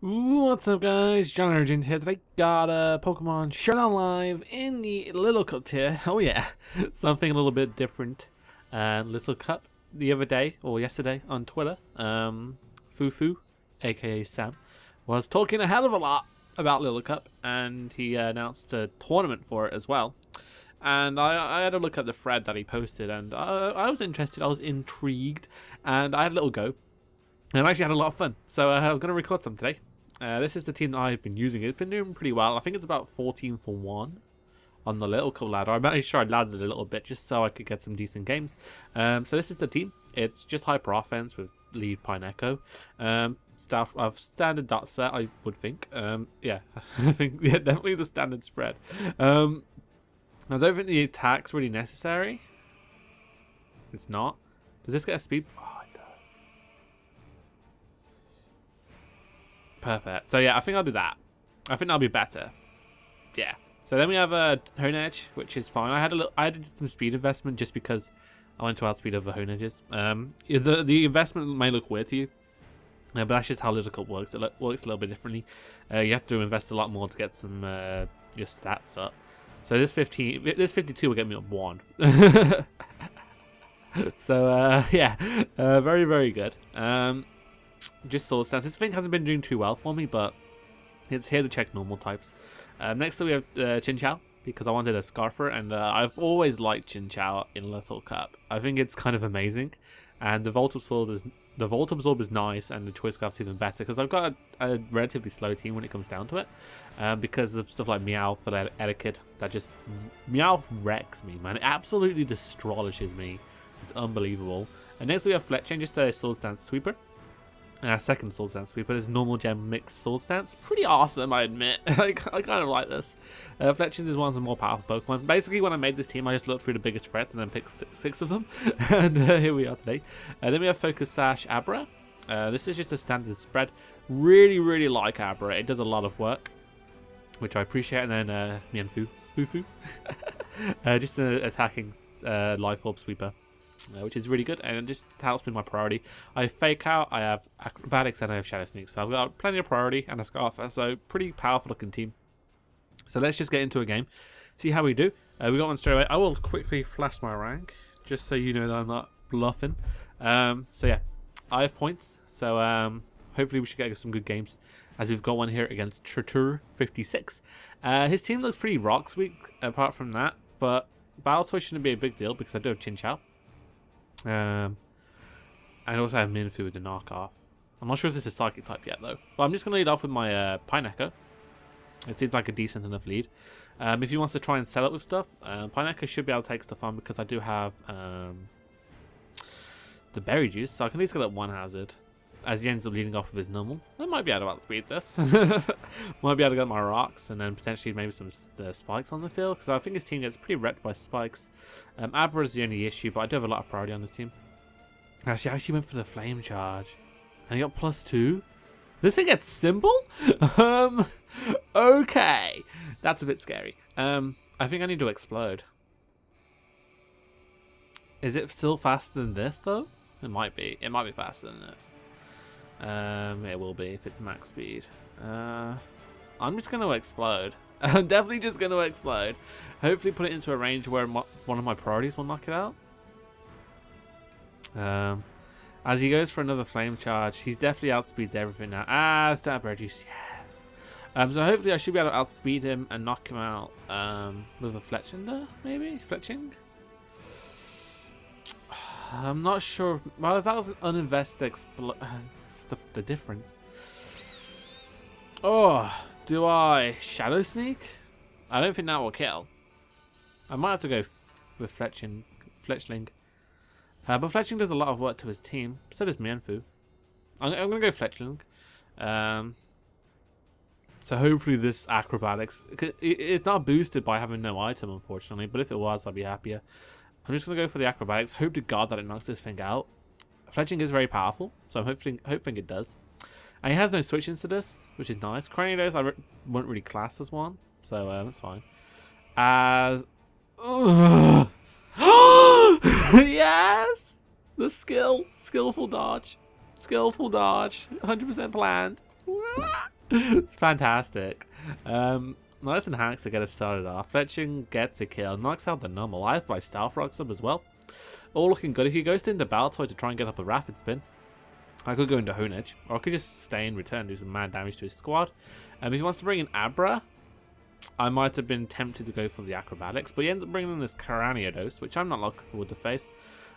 What's up, guys? John Urgent here. Today got a Pokemon Showdown live in the Little Cup tier. Oh yeah, something a little bit different. Little Cup the other day or yesterday on Twitter. Fufu, aka Sam, was talking a hell of a lot about Little Cup, and he announced a tournament for it as well. And I had a look at the thread that he posted, and I was interested. I was intrigued, and I had a little go. And I actually had a lot of fun. So I'm going to record some today. This is the team that I've been using. It's been doing pretty well. I think it's about 14 for 1 on the Little Cup ladder. I'm actually sure I laddered it a little bit just so I could get some decent games. So this is the team. It's just hyper offense with lead Pineco. Stuff of standard dot set, I would think. Yeah, I think definitely the standard spread. I don't think the attack's really necessary. It's not. Does this get a speed? Oh, it does. Perfect. So yeah, I think I'll do that. I think that'll be better. Yeah. So then we have a Honedge, which is fine. I did some speed investment just because I went to outspeed other Honedges. The investment may look weird to you, but that's just how Little Cup works. It works a little bit differently. You have to invest a lot more to get some your stats up. So this 52 will get me up 1. So yeah, very, very good. Just Sword Stance. This thing hasn't been doing too well for me, but it's here to check normal types. Next up we have Chinchou, because I wanted a Scarfer, and I've always liked Chinchou in Little Cup. I think it's kind of amazing, and the Volt Absorb is nice, and the Choice Scarf's even better, because I've got a relatively slow team when it comes down to it, because of stuff like Meowth for that etiquette. That just Meowth wrecks me, man. It absolutely destroys me. It's unbelievable. And next we have Fletchling, just a Sword Stance Sweeper. Second Sword Stance Sweeper is normal gem mixed Sword Stance. Pretty awesome, I admit. I kind of like this. Fletchling is one of the more powerful Pokemon. Basically, when I made this team, I just looked through the biggest threats and then picked 6 of them. And here we are today. Then we have Focus Sash Abra. This is just a standard spread. Really, really like Abra. It does a lot of work, which I appreciate. And then Mianfu. Fufu. Just an attacking Life Orb Sweeper. Which is really good, and it just helps me my priority. I have Fake Out, I have Acrobatics, and I have Shadow Sneak, so I've got plenty of priority and a Scarfer, so pretty powerful looking team. So let's just get into a game, see how we do. We got one straight away. I will quickly flash my rank, just so you know that I'm not bluffing. So yeah, I have points, so hopefully we should get some good games, as we've got one here against Turtur56. His team looks pretty rocks weak, apart from that, but Battle Toy shouldn't be a big deal, because I do have Chinchou. I also have Minfu with the knockoff. I'm not sure if this is Psychic type yet though. But I'm just going to lead off with my Pineco. It seems like a decent enough lead. If he wants to try and sell it with stuff, Pineco should be able to take stuff on, because I do have the Berry Juice. So I can at least get that 1 hazard. As he ends up leading off with his normal. I might be able to outspeed this. Might be able to get my rocks, and then potentially maybe some spikes on the field, because I think his team gets pretty wrecked by spikes. Abra is the only issue, but I do have a lot of priority on this team. Actually, I actually went for the Flame Charge, and he got +2. This thing gets Symbol? Okay. That's a bit scary. I think I need to Explode. Is it still faster than this, though? It might be. It might be faster than this. It will be if it's max speed. I'm just going to Explode. I'm definitely just going to Explode. Hopefully put it into a range where one of my priorities will knock it out. As he goes for another Flame Charge, he's definitely outspeeds everything now. Stab Reduce, yes. So hopefully I should be able to outspeed him and knock him out with a Fletchling there, maybe? Fletchling? I'm not sure. Well, if that was an uninvested the difference. Oh, do I Shadow Sneak? I don't think that will kill. I might have to go with Fletchling. But Fletchling does a lot of work to his team. So does Mianfu. I'm going to go Fletchling. So hopefully this Acrobatics... It's not boosted by having no item, unfortunately. But if it was, I'd be happier. I'm just going to go for the Acrobatics. Hope to God that it knocks this thing out. Fletchling is very powerful, so I'm hoping it does. And he has no switch into this, which is nice. Cranidos I won't really class as one, so that's fine. As... Yes! The skillful dodge. Skillful dodge. 100% planned. Woo! Fantastic. Nice and hacks to get us started off. Fletchling gets a kill, knocks out the normal. I have my Stealth Rocks up as well. All looking good. If he goes into Baltoy to try and get up a Rapid Spin, I could go into Honedge, or I could just stay in return and do some mad damage to his squad. If he wants to bring in Abra, I might have been tempted to go for the Acrobatics, but he ends up bringing in this Caraniados, which I'm not looking forward to face.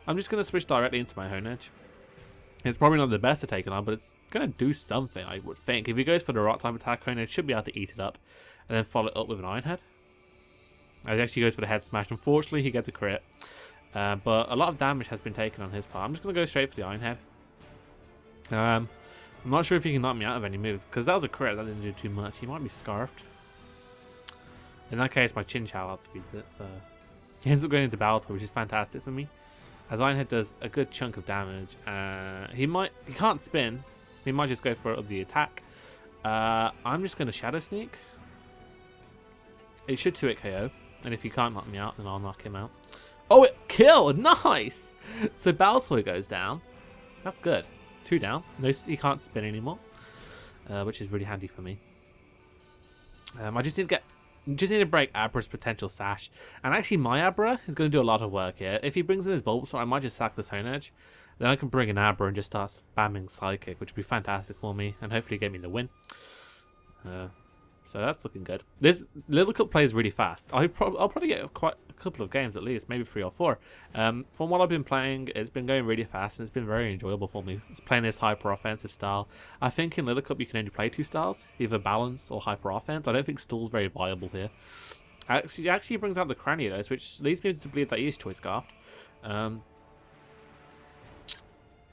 I'm just going to switch directly into my Honedge. It's probably not the best to take it on, but it's going to do something, I would think. If he goes for the rock type attack, Honedge should be able to eat it up, and then follow it up with an Iron Head. He actually goes for the Head Smash. Unfortunately, he gets a crit, but a lot of damage has been taken on his part. I'm just going to go straight for the Iron Head. I'm not sure if he can knock me out of any move, because that was a crit, that didn't do too much. He might be Scarfed. In that case, my Chinchou outspeeds it, so he ends up going into Baltoy, which is fantastic for me, as Ironhead does a good chunk of damage. He can't spin, he might just go for the attack. I'm just going to Shadow Sneak. It should 2-hit KO, and if he can't knock me out, then I'll knock him out. Oh, it killed! Nice! So Baltoy goes down. That's good. 2 down. No, he can't spin anymore, which is really handy for me. I just need to break Abra's potential sash, and actually my Abra is going to do a lot of work here. If he brings in his Bulbasaur, I might just sack this Honedge. Then I can bring in Abra and just start spamming Psychic, which would be fantastic for me, and hopefully get me the win. So that's looking good. This Little Cup plays really fast. I'll probably get quite a couple of games at least, maybe 3 or 4. From what I've been playing, it's been going really fast, and it's been very enjoyable for me. It's playing this hyper offensive style. I think in Little Cup you can only play 2 styles, either balance or hyper offense. I don't think Stall's very viable here. Actually brings out the Craniados, which leads me to believe that he is Choice Scarfed.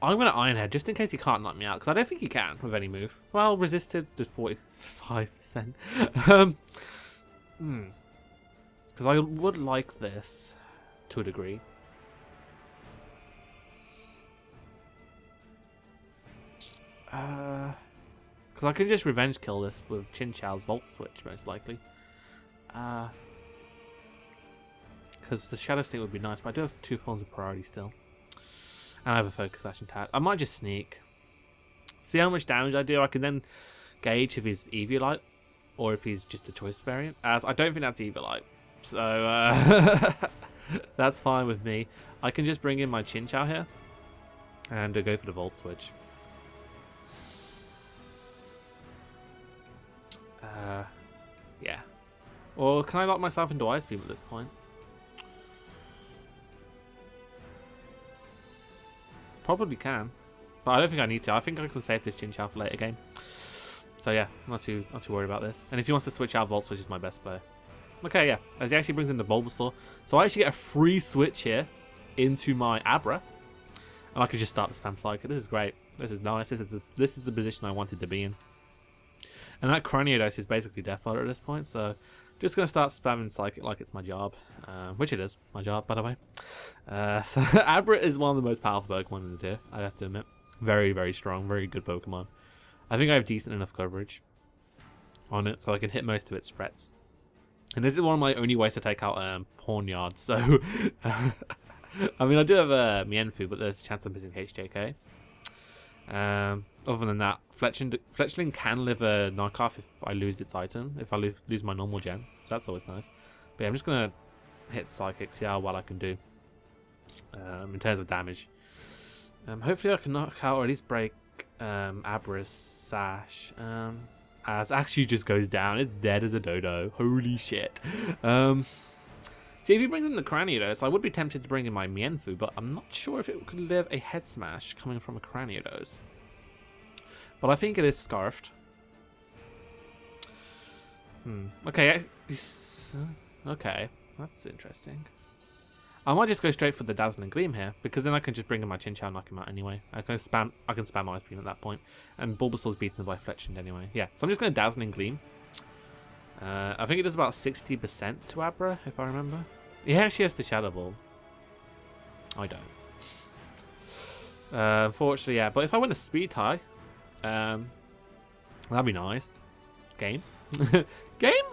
I'm going to Iron Head just in case he can't knock me out, because I don't think he can with any move. Well, resisted to 45%. Because I would like this to a degree. Because I can just revenge kill this with Chinchou's Volt Switch, most likely. Because the Shadow Sneak would be nice, but I do have 2 forms of priority still. And I have a Focus Action tag. I might just sneak. See how much damage I do. I can then gauge if he's Eviolite or if he's just a choice variant. As I don't think that's Eviolite. So that's fine with me. I can just bring in my Chinchou here and go for the Volt Switch. Yeah. Or can I lock myself into Ice Beam at this point? Probably can, but I don't think I need to. I think I can save this Chinchou for later game. So yeah, not too worried about this. And if he wants to switch out, Volt Switch is my best play. Okay, yeah, as he actually brings in the Bulbasaur, so I actually get a free switch here into my Abra, and I can just start the spam Psychic. This is great. This is nice. This is the position I wanted to be in. And that Craniados is basically Death Fodder at this point, so just going to start spamming Psychic like it's my job, which it is my job, by the way. So Abra is one of the most powerful Pokemon in the tier, I have to admit. Very, very strong, very good Pokemon. I think I have decent enough coverage on it, so I can hit most of its threats. And this is one of my only ways to take out Pawniard, so... I mean, I do have a Mienfoo, but there's a chance I'm missing HJK. Other than that, Fletchling can live a knockoff if I lose its item, if I lose my normal gen, so that's always nice. But yeah, I'm just going to hit Psychic, see how well I can do in terms of damage. Hopefully I can knock out or at least break Abra's Sash, as actually just goes down. It's dead as a dodo. Holy shit. See, if he brings in the Craniados, I would be tempted to bring in my Mienfoo, but I'm not sure if it could live a Head Smash coming from a Craniados. But I think it is Scarfed. Okay, okay, that's interesting. I might just go straight for the Dazzling Gleam here, because then I can just bring in my Chinchou and knock him out anyway. I can spam Ice Beam at that point, and Bulbasaur's beaten by Fletchling anyway. Yeah, so I'm just going to Dazzling Gleam. I think it does about 60% to Abra, if I remember. He actually has the Shadow Ball. I don't. Unfortunately, yeah. But if I win a Speed Tie, that'd be nice. Game? Game?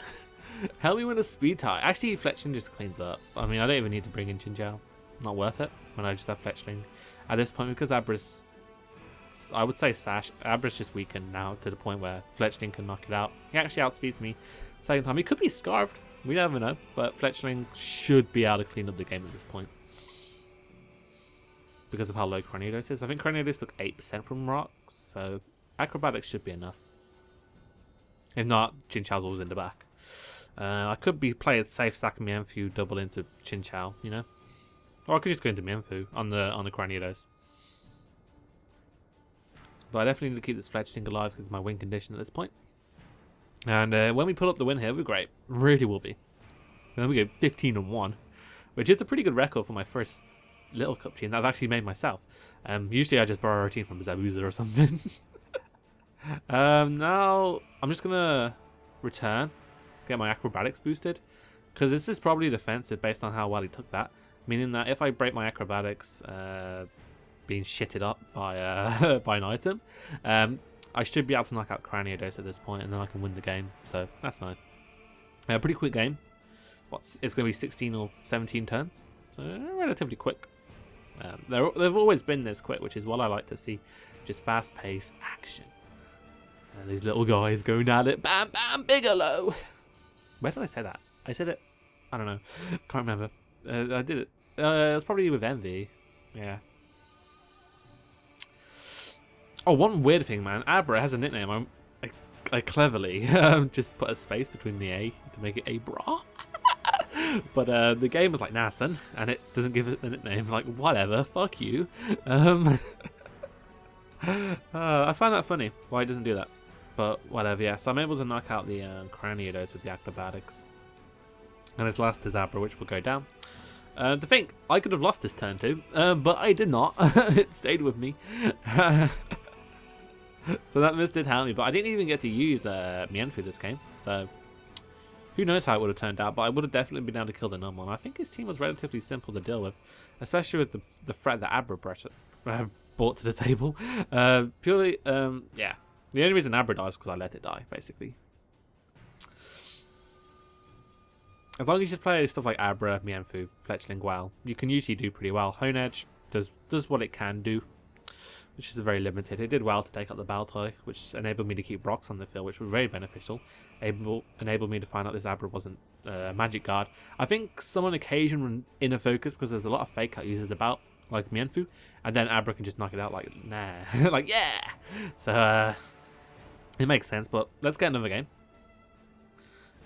Help me win a Speed Tie. Actually, Fletchling just cleans up. I mean, I don't even need to bring in Chinchou. Not worth it when I just have Fletchling at this point, because Abra's I would say Sash. Abra's just weakened now to the point where Fletchling can knock it out. He actually outspeeds me second time. He could be scarfed. We never know. But Fletchling should be able to clean up the game at this point. Because of how low Cranidos is. I think Cranidos took 8% from rocks. So acrobatics should be enough. If not, Chinchou's always in the back. I could be playing safe, stacking Mienfoo, double into Chinchou, you know? Or I could just go into Mienfoo on the Cranidos. But I definitely need to keep this Fletchling alive because it's my win condition at this point. And when we pull up the win here, we're great. Really will be. And then we go 15-1, which is a pretty good record for my first Little Cup team that I've actually made myself. Usually I just borrow a team from Zabuza or something. Now I'm just gonna return, get my acrobatics boosted, because this is probably defensive based on how well he took that. Meaning that if I break my acrobatics, being shitted up by by an item, I should be able to knock out Cranidos at this point, and then I can win the game. So that's nice. Pretty quick game. It's going to be 16 or 17 turns, so relatively quick. They've always been this quick, which is what I like to see. Just fast-paced action. And these little guys going at it. Bam, bam, Bigelow. Where did I say that? I said it. I don't know. Can't remember. I did it. It was probably with Envy. Yeah. Oh, one weird thing, man. Abra has a nickname. I cleverly just put a space between the A to make it Abra. But the game was like, nah, son, and it doesn't give it a nickname. Like, whatever, fuck you. I find that funny why it doesn't do that. But whatever, yeah. So I'm able to knock out the Cranidos with the acrobatics. And his last is Abra, which will go down. To think, I could have lost this turn too, but I did not. It stayed with me. So that miss did help me, but I didn't even get to use Mienfoo this game. So who knows how it would have turned out, but I would have definitely been able to kill the number one. I think his team was relatively simple to deal with, especially with the threat that Abra brought to the table. Purely, yeah. The only reason Abra dies is because I let it die, basically. As long as you play stuff like Abra, Mienfoo, Fletchling well, you can usually do pretty well. Honedge does what it can do, which is very limited. It did well to take out the Baltoy, which enabled me to keep rocks on the field, which was very beneficial. Enabled me to find out this Abra wasn't Magic Guard. I think some on occasion run inner focus because there's a lot of fake out users about, like Mienfoo, and then Abra can just knock it out like, nah. Like, yeah! So, it makes sense, but let's get another game.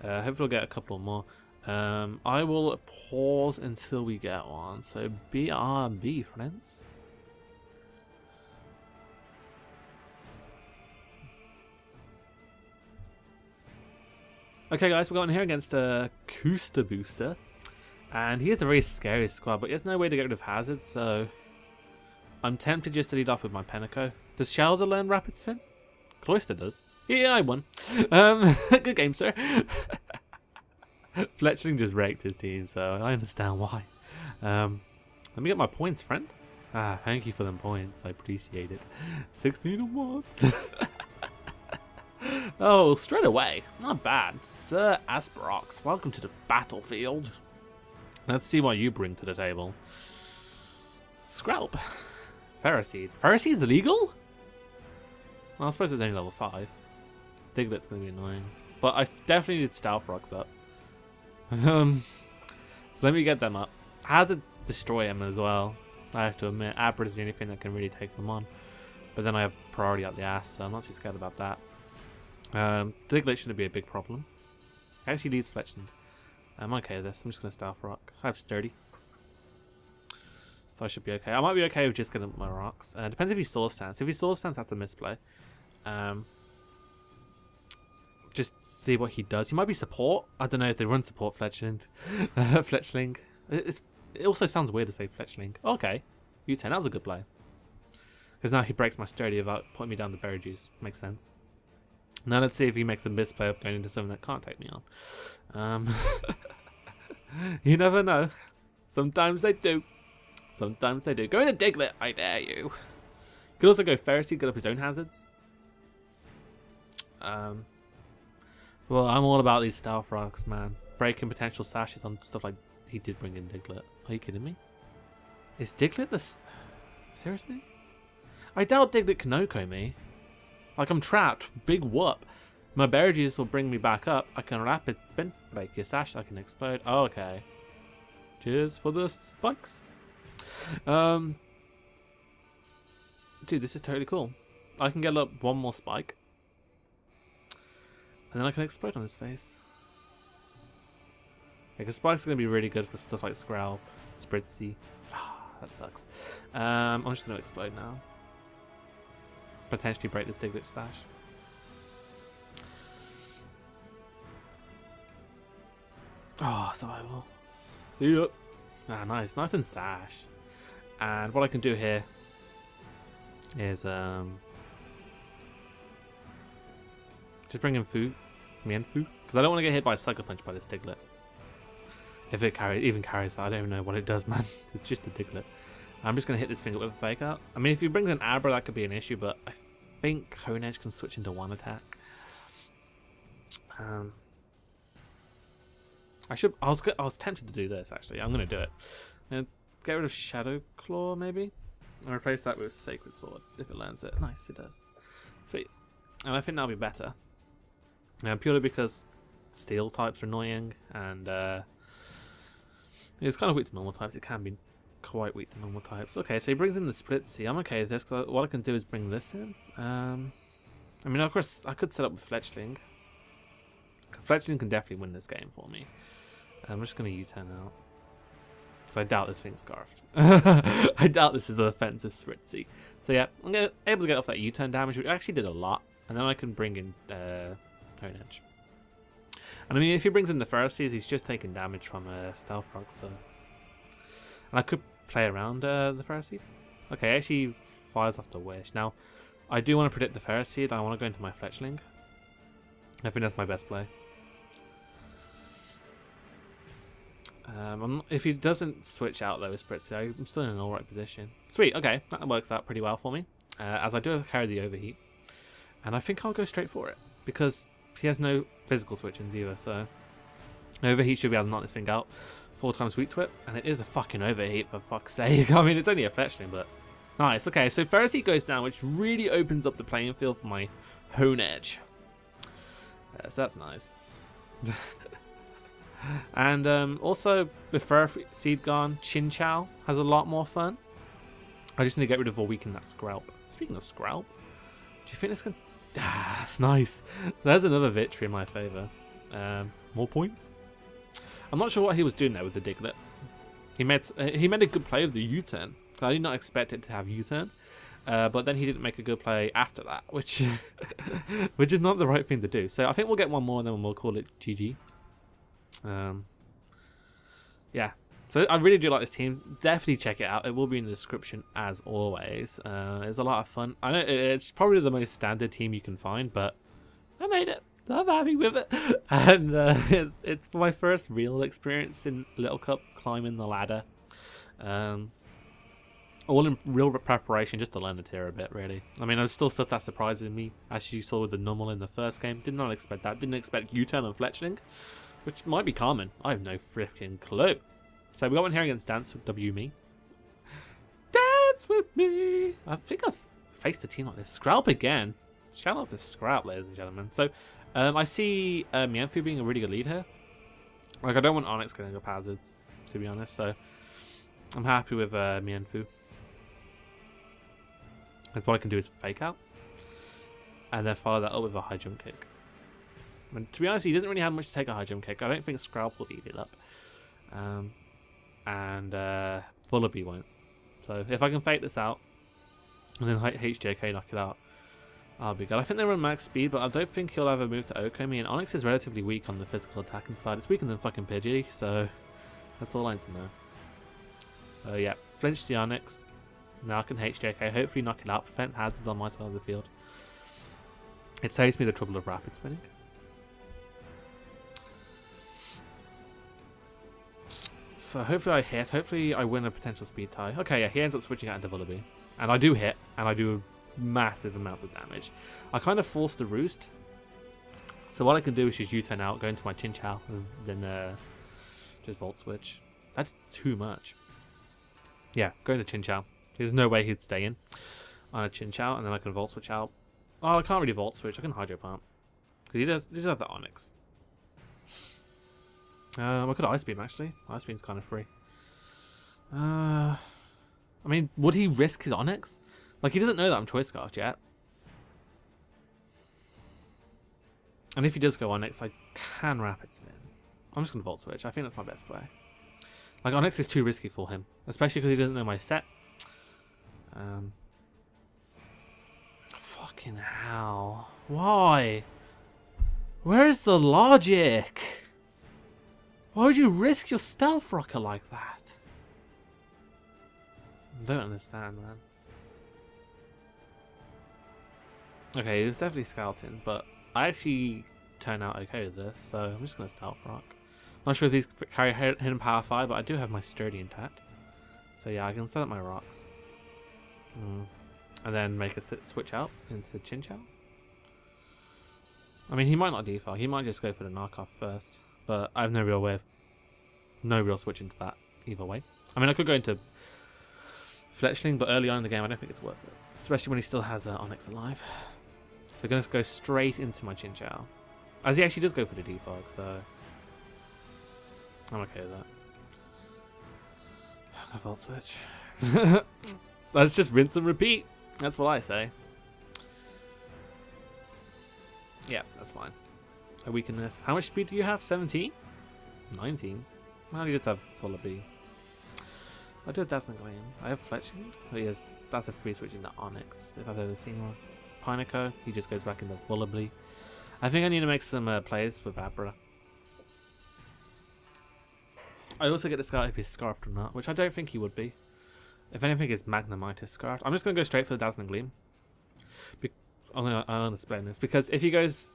Hopefully we'll get a couple more. I will pause until we get one. So BRB, friends. Okay, guys, we're going here against Kooster Booster, and he has a very scary squad, but he has no way to get rid of hazards. So I'm tempted just to lead off with my Pineco. Does Shelder learn Rapid Spin? Cloister does. Yeah, I won. Good game, sir. Fletchling just wrecked his team, so I understand why. Let me get my points, friend. Ah, thank you for them points. I appreciate it. 16-1. Oh, straight away. Not bad. Sir Asperox, welcome to the battlefield. Let's see what you bring to the table. Screlp. Ferroseed. Ferroseed's illegal? Well, I suppose it's only level 5. Diglett's going to be annoying. But I definitely need Stealth Rocks up. So let me get them up. Hazards destroy them as well. I have to admit, Abra is the only thing that can really take them on. But then I have priority out the ass, so I'm not too scared about that. Diglett shouldn't be a big problem. Actually leads Fletchling. I'm okay with this. I'm just going to Stealth Rock. I have Sturdy. So I should be okay. I might be okay with just getting my rocks. Depends if he Soul Stance. If he Soul Stance, that's a misplay. Just see what he does. He might be support. I don't know if they run support Fletchling. Fletchling. It also sounds weird to say Fletchling. Okay. U10, that was a good play. Because now he breaks my Sturdy without putting me down the Berry Juice. Makes sense. Now let's see if he makes a misplay of going into something that can't take me on. You never know. Sometimes they do. Sometimes they do. Go into Diglett, I dare you. You could also go Ferroseed, get up his own hazards. Well, I'm all about these Stealth Rocks, man. Breaking potential sashes on stuff like he did bring in Diglett. Are you kidding me? Is Diglett the... Seriously? I doubt Diglett can Oko me. Like, I'm trapped. Big whoop. My berries will bring me back up. I can rapid spin, break your sash. I can explode. Oh, okay. Cheers for the spikes. Dude, this is totally cool. I can get up one more spike. And then I can explode on his face. Yeah, because spikes are going to be really good for stuff like Scralp, Spritzy. Ah, that sucks. I'm just going to explode now. Potentially break this Diglett stash. Oh, survival. See ya. Ah, nice. Nice and sash. And what I can do here is just bring in Mienfoo, because I don't want to get hit by a Sucker Punch by this Diglett. If it even carries that, I don't even know what it does, man. It's just a Diglett. I'm just going to hit this thing up with a Fake Out. I mean, if he brings an Abra, that could be an issue, but I think Honedge can switch into one attack. I was tempted to do this, actually. I'm going to do it. I'm going to get rid of Shadow Claw, maybe, and replace that with Sacred Sword if it lands it. Nice, it does. Sweet. And I think that'll be better. Purely because Steel types are annoying, and it's kind of weak to normal types. It can be quite weak to normal types. Okay, so he brings in the Splitsy. I'm okay with this, because what I can do is bring this in. I mean, of course, I could set up with Fletchling. Fletchling can definitely win this game for me. I'm just going to U-turn out. So I doubt this thing's Scarfed. I doubt this is an offensive Spritzy. So yeah, I'm able to get off that U-turn damage, which actually did a lot. And then I can bring in Honedge. And I mean, if he brings in the Ferocious, he's just taking damage from Stealth Rock, so... And I could play around the Ferocious. Okay, actually fires off the Wish. Now, I do want to predict the Ferocious. I want to go into my Fletchling. I think that's my best play. If he doesn't switch out though with Spritzy, I'm still in an alright position. Sweet, okay, that works out pretty well for me. As I do carry the Overheat. And I think I'll go straight for it, because he has no physical switch-ins either, so... Overheat should be able to knock this thing out. 4 times weak to it, and it is a fucking Overheat, for fuck's sake. I mean, it's only a Fletchling, but... Nice, okay, so Ferocity goes down, which really opens up the playing field for my Honedge. So that's nice. And also, with Ferocity gone, Chinchou has a lot more fun. I just need to get rid of or weaken that Scralp. Speaking of Scralp, do you think this can... Ah, nice. There's another victory in my favour. More points. I'm not sure what he was doing there with the Diglett. He made a good play of the U-turn. I did not expect it to have U-turn. But then he didn't make a good play after that, which is not the right thing to do. So I think we'll get one more and then we'll call it GG. Yeah. So I really do like this team. Definitely check it out. It will be in the description as always. It's a lot of fun. I know it's probably the most standard team you can find, but I made it. I'm happy with it. And it's my first real experience in Little Cup climbing the ladder. All in real preparation just to learn the tier a bit, really. I mean, there's still stuff that surprises me, as you saw with the normal in the first game. Did not expect that. Didn't expect U-turn on Fletchling, which might be common. I have no freaking clue. So we got one here against Dance with Me. Dance with me! I think I've faced a team like this. Scralp again. Shout out to Scralp, ladies and gentlemen. So, I see Mienfoo being a really good lead here. Like, I don't want Onyx getting up hazards, to be honest, so I'm happy with Mienfoo. And what I can do is Fake Out, and then follow that up with a high jump kick. And to be honest, he doesn't really have much to take a high jump kick. I don't think Scralp will eat it up. And Vullaby won't. So if I can fake this out, and then HJK knock it out, I'll be good. I think they run max speed, but I don't think he'll ever move to Oko me, and Onyx is relatively weak on the physical attacking side. It's weaker than fucking Pidgey, so that's all I need to know. So yeah, flinch the Onyx. Now I can HJK, hopefully knock it out. Prevent hazards on my side of the field. It saves me the trouble of rapid spinning. So hopefully I hit. Hopefully I win a potential speed tie. Okay, yeah, he ends up switching out into Vullaby. And I do hit, and I do massive amounts of damage. I kind of forced the roost. So what I can do is just U-turn out, go into my Chinchou, and then just Volt Switch. That's too much. Yeah, go into Chinchou. There's no way he'd stay in. on a Chinchou, and then I can Volt Switch out. Oh, I can't really Volt Switch. I can Hydro Pump. Because he does have the Onyx. I could Ice Beam, actually. Ice Beam's kind of free. I mean, would he risk his Onyx? Like, he doesn't know that I'm Choice Scarfed yet. And if he does go Onyx, I can Rapid Spin. I'm just going to Volt Switch. I think that's my best play. Like, Onyx is too risky for him. Especially because he doesn't know my set. Fucking hell. Why? Where is the logic? Why would you risk your Stealth Rocker like that? I don't understand, man. Okay, he was definitely scouting, but I actually turned out okay with this, so I'm just going to Stealth Rock. Not sure if these carry Hidden Power 5, but I do have my Sturdy intact. So yeah, I can set up my rocks. And then make a switch out into Chinchou. I mean, he might not default. He might just go for the knockoff first. But I have no real switch into that either way. I mean, I could go into Fletchling, but early on in the game, I don't think it's worth it. Especially when he still has Onyx alive. So I'm going to go straight into my Chinchou. As he actually does go for the defog, so I'm okay with that. I'm going to Volt Switch. Let's just rinse and repeat. That's what I say. Yeah, that's fine. I weaken this. How much speed do you have? 17? 19? Well, you just have Vullaby. I do have Dazzling Gleam. I have Fletchling. Oh, yes, that's a free switch into Onyx, if I've ever seen one. Pineco, he just goes back into Vullaby. I think I need to make some plays with Abra. I also get to scout if he's Scarfed or not, which I don't think he would be. If anything, it's Magnemite is Scarfed. I'm just going to go straight for the Dazzling Gleam. I'm going to explain this. Because if he goes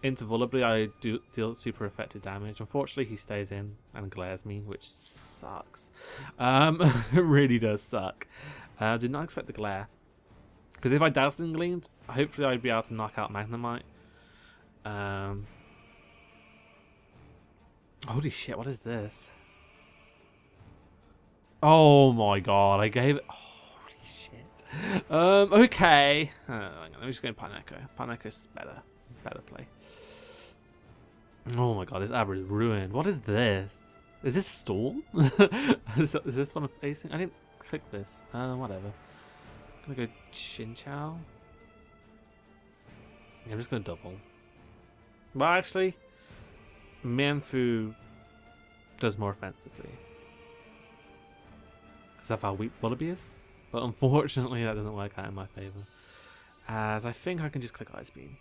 into Vullaby, I do deal super effective damage. Unfortunately, he stays in and glares me, which sucks. It really does suck. Did not expect the glare. Because if I Dazzling Gleamed, hopefully I'd be able to knock out Magnemite. Holy shit, what is this? Oh my god, I gave it... Holy shit. Okay. Hang on, let me just go Pineco. Pineco's better. Better play. Oh my god, this Abra is ruined. What is this? Is this Storm? is this one I'm facing? I didn't click this. Whatever. I'm gonna go Chinchou. Yeah, I'm just gonna double. Well, actually, Mianfu does more offensively. Because that's how weak Vullaby is. But unfortunately, that doesn't work out in my favour. As I think I can just click Ice Beam.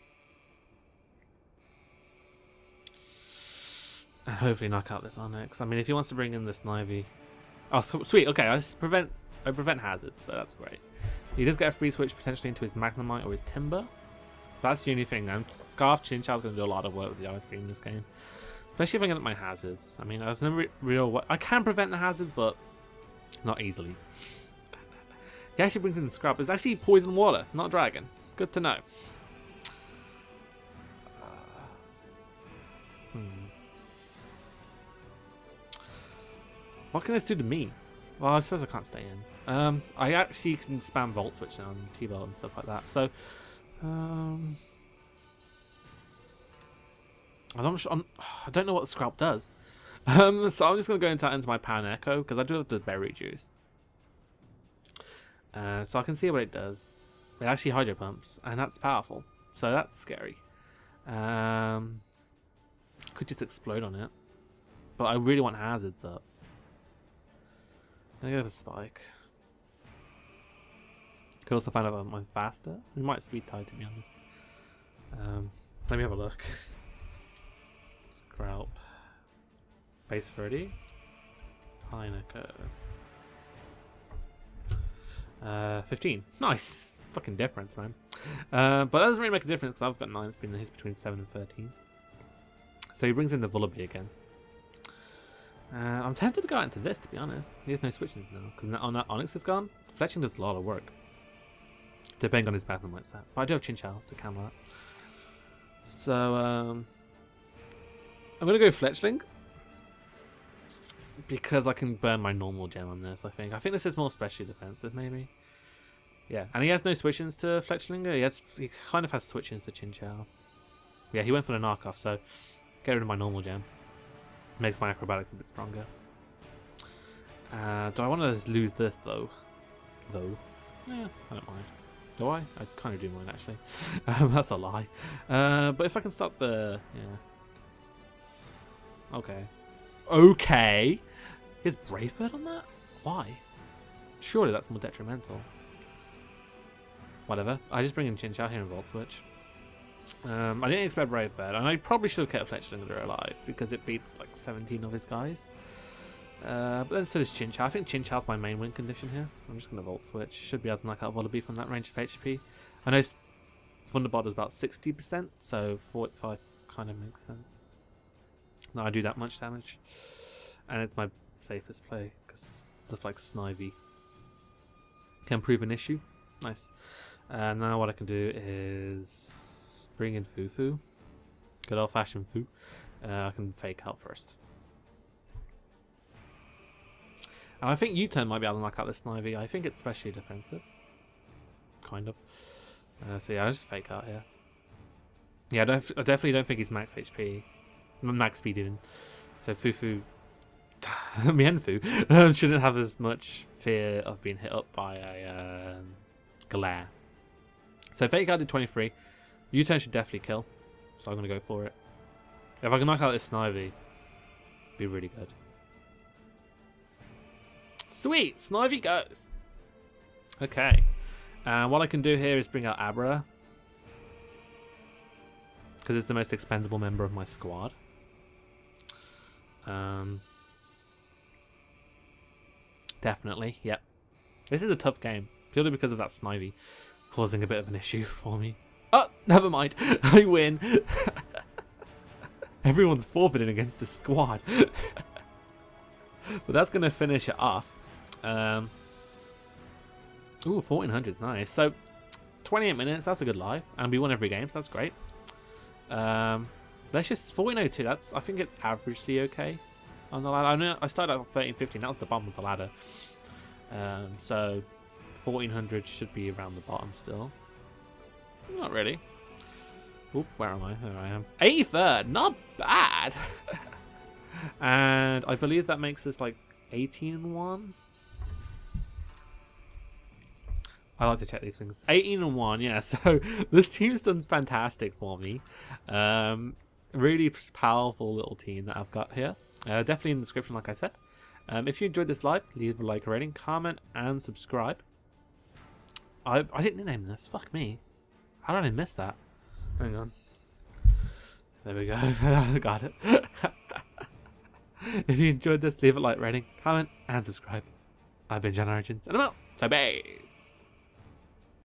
And hopefully knock out this Onyx. I mean, if he wants to bring in this Snivy... Oh, sweet. Okay, I prevent hazards, so that's great. He does get a free switch potentially into his Magnemite or his Timber. That's the only thing. Scarf Chinchou's going to do a lot of work with the Ice Beam in this game. Especially if I get my hazards. I mean, I've never I can prevent the hazards, but not easily. He actually brings in the Scrub. It's actually Poison Water, not Dragon. Good to know. What can this do to me? Well, I suppose I can't stay in. I actually can spam Volt Switch now and T-Bolt and stuff like that. So, I don't know what the Scrap does. So I'm just going to go into my Pineco because I do have the Berry Juice. So I can see what it does. It actually Hydro Pumps, and that's powerful. So that's scary. Could just explode on it. But I really want hazards up. I'm gonna go for Spike. Could also find out that I'm faster. We might speed tie, to be honest. Let me have a look. Scrap. Base 30. Pineco. 15. Nice. Fucking difference, man. But that doesn't really make a difference because I've got 9 speed and he's between 7 and 13. So he brings in the Vullaby again. I'm tempted to go out into this, to be honest. He has no switching now because on that Onyx is gone. Fletching does a lot of work, depending on his Magnemite set. But I do have Chinchou to counter that. So I'm gonna go Fletchling because I can burn my normal gem on this. I think this is more specially defensive, maybe. Yeah, and he has no switch-ins to Fletchling. He kind of has switch-ins to Chinchou. Yeah, he went for the knockoff, so get rid of my normal gem. Makes my acrobatics a bit stronger. Do I want to lose this though? Yeah, I don't mind. Do I? I kind of do mind actually. That's a lie. But if I can stop the... yeah. Okay. Okay! His Brave Bird on that? Why? Surely that's more detrimental. Whatever. I just bring in Chinchou here and Volt Switch. I didn't expect Brave Bird, and I probably should have kept Fletchling under alive because it beats like 17 of his guys. But then so does Chinchou. I think Chinchou's my main win condition here. I'm just going to Volt Switch. Should be able to knock out Wallaby from that range of HP. I know Thunderbolt is about 60%, so 45 kind of makes sense. No, I do that much damage. And it's my safest play because stuff like Snivy can prove an issue. Nice. Now what I can do is bring in Fufu. Good old fashioned Fu. I can fake out first. And I think U-turn might be able to knock out this Snivy. I think it's especially defensive. Kind of. So yeah, I'll just fake out here. Yeah, I definitely don't think he's max HP. Max speed even. So Fufu... Mienfu shouldn't have as much fear of being hit up by a glare. So fake out did 23. U-turn should definitely kill. So I'm going to go for it. If I can knock out this Snivy, be really good. Sweet! Snivy goes! Okay. And what I can do here is bring out Abra. Because it's the most expendable member of my squad. Definitely, yep. This is a tough game. Purely because of that Snivy causing a bit of an issue for me. Oh, never mind. I win. Everyone's forfeiting against the squad. But that's going to finish it off. Ooh, 1400 is nice. So, 28 minutes, that's a good live. And we won every game, so that's great. Let's just 1402, that's, I think it's averagely okay on the ladder. I know I started at 1315, that was the bottom of the ladder. So, 1400 should be around the bottom still. Not really. Oop, where am I? There I am. 83rd, not bad! And I believe that makes us like 18-1. I like to check these things. 18-1, yeah. So this team's done fantastic for me. Really powerful little team that I've got here. Definitely in the description, like I said. If you enjoyed this live, leave a like, rating, comment, and subscribe. I didn't name this. Fuck me. How did I miss that? Hang on. There we go. I got it. If you enjoyed this, leave a like, rating, comment, and subscribe. I've been John Origins, and I'm out. So, bye.